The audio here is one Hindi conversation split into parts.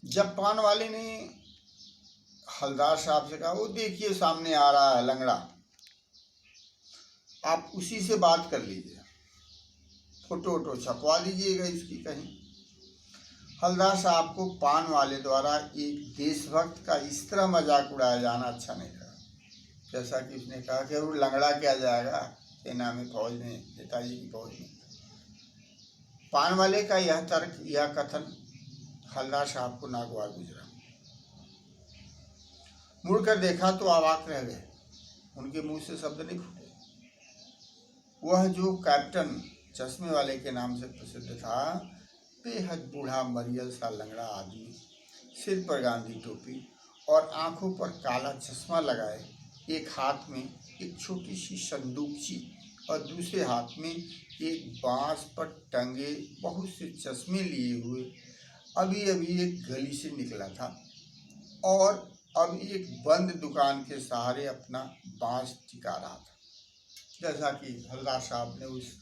जब पान वाले ने हलदार साहब से कहा, वो देखिए सामने आ रहा है लंगड़ा, आप उसी से बात कर लीजिए, फोटो वोटो छपवा दीजिएगा इसकी कहीं। हलदार साहब को पान वाले द्वारा एक देशभक्त का इस तरह मजाक उड़ाया जाना अच्छा नहीं लगा। जैसा कि उसने कहा कि वो लंगड़ा क्या जाएगा सेना में, फौज में, नेताजी की फौज में। पान वाले का यह तर्क, यह कथन हलदार साहब को नागवार गुजरा। मुड़कर देखा तो अवाक रह गए, उनके मुंह से शब्द नहीं फूटे। वह जो कैप्टन चश्मे वाले के नाम से प्रसिद्ध था, बेहद बूढ़ा मरियल सा लंगड़ा आदमी, सिर पर गांधी टोपी और आंखों पर काला चश्मा लगाए, एक हाथ में एक छोटी सी संदूकची और दूसरे हाथ में एक बांस पर टंगे बहुत से चश्मे लिए हुए अभी अभी एक गली से निकला था और अब एक बंद दुकान के सहारे अपना बांस टिका रहा था। जैसा कि हलदार साहब ने उस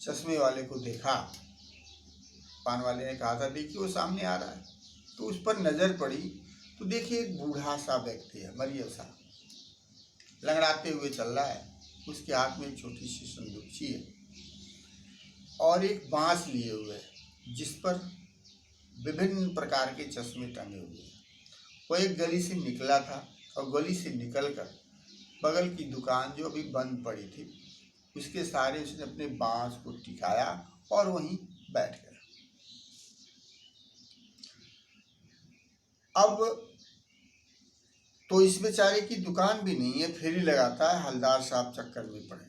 चश्मे वाले को देखा, पान वाले ने कहा था देखिए वो सामने आ रहा है, तो उस पर नज़र पड़ी तो देखिए एक बूढ़ा सा व्यक्ति है, मरियल सा, लंगड़ाते हुए चल रहा है। उसके हाथ में एक छोटी सी संदूकची है और एक बांस लिए हुए है जिस पर विभिन्न प्रकार के चश्मे टंगे हुए हैं। वो एक गली से निकला था और गली से निकलकर बगल की दुकान जो अभी बंद पड़ी थी उसके सहारे उसने अपने बांस को टिकाया और वहीं बैठ गया। अब तो इस बेचारे की दुकान भी नहीं है, फेरी लगाता है। हलदार साहब चक्कर में पड़े।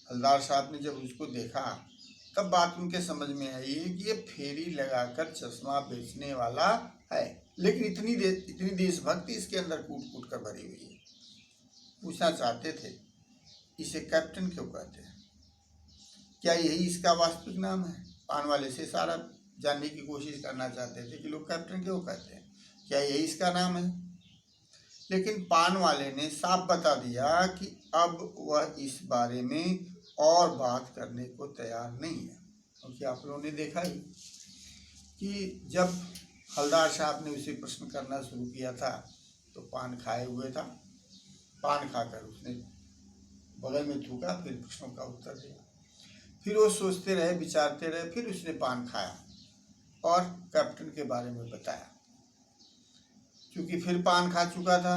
हलदार साहब ने जब उसको देखा तब बात उनके समझ में आई कि ये फेरी लगाकर चश्मा बेचने वाला है, लेकिन इतनी देशभक्ति इसके अंदर कूट कूट कर भरी हुई है। पूछना चाहते थे इसे कैप्टन क्यों कहते हैं, क्या यही इसका वास्तविक नाम है? पान वाले से सारा जानने की कोशिश करना चाहते थे कि लोग कैप्टन क्यों कहते हैं, क्या यही इसका नाम है? लेकिन पान वाले ने साफ बता दिया कि अब वह इस बारे में और बात करने को तैयार नहीं है, क्योंकि आप लोगों ने देखा ही कि जब हलदार साहब ने उसे प्रश्न करना शुरू किया था तो पान खाए हुए था। पान खाकर उसने बगल में थूका, फिर प्रश्नों का उत्तर दिया। फिर वो सोचते रहे, विचारते रहे, फिर उसने पान खाया और कैप्टन के बारे में बताया। क्योंकि फिर पान खा चुका था,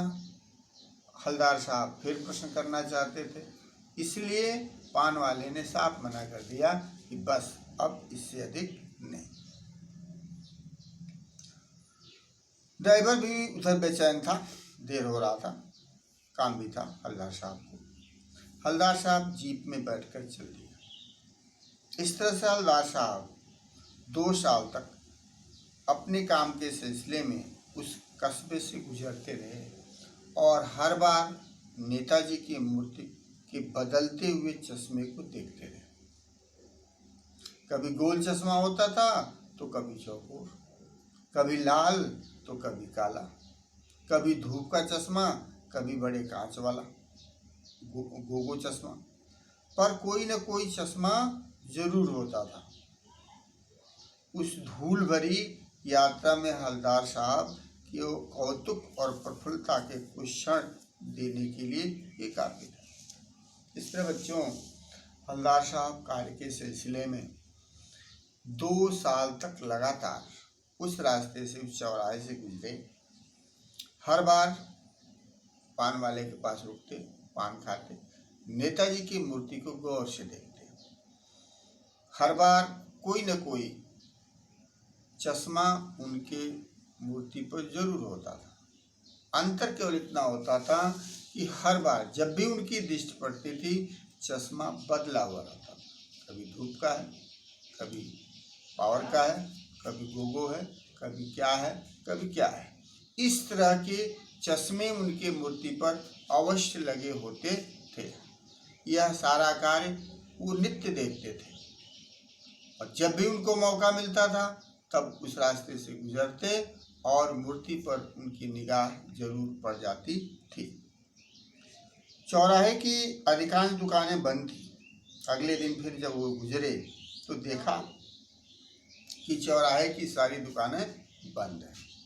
हलदार साहब फिर प्रश्न करना चाहते थे, इसलिए पान वाले ने साफ मना कर दिया कि बस अब इससे अधिक नहीं। ड्राइवर भी उधर बेचैन था, देर हो रहा था, काम भी था हलदार साहब को। हलदार साहब जीप में बैठकर चल दिया। इस तरह से हलदार साहब 2 साल तक अपने काम के सिलसिले में उस कस्बे से गुजरते रहे और हर बार नेताजी की मूर्ति के बदलते हुए चश्मे को देखते रहे। कभी गोल चश्मा होता था तो कभी चौकोर, कभी लाल तो कभी काला, कभी धूप का चश्मा, कभी बड़े कांच वाला गोगो चश्मा, पर कोई न कोई चश्मा जरूर होता था। उस धूल भरी यात्रा में हलदार साहब कि वो कौतुक और प्रफुल्लता के कुछ क्षण देने के लिए ये काफी था। इस तरह बच्चों, हलदार साहब कार्य के सिलसिले में 2 साल तक लगातार उस रास्ते से, उस चौराहे से गुजरे। हर बार पान वाले के पास रुकते, पान खाते, नेताजी की मूर्ति को गौर से देखते। हर बार कोई न कोई चश्मा उनके मूर्ति पर जरूर होता था। अंतर केवल इतना होता था कि हर बार जब भी उनकी दृष्टि पड़ती थी चश्मा बदला हुआ रहता था। कभी धूप का है, कभी पावर का है, कभी गोगो है, कभी क्या है, कभी क्या है। इस तरह के चश्मे उनके मूर्ति पर अवश्य लगे होते थे। यह सारा कार्य वो नित्य देखते थे और जब भी उनको मौका मिलता था तब उस रास्ते से गुजरते और मूर्ति पर उनकी निगाह जरूर पड़ जाती थी। चौराहे की अधिकांश दुकानें बंद थी। अगले दिन फिर जब वो गुजरे तो देखा कि चौराहे की सारी दुकानें बंद है।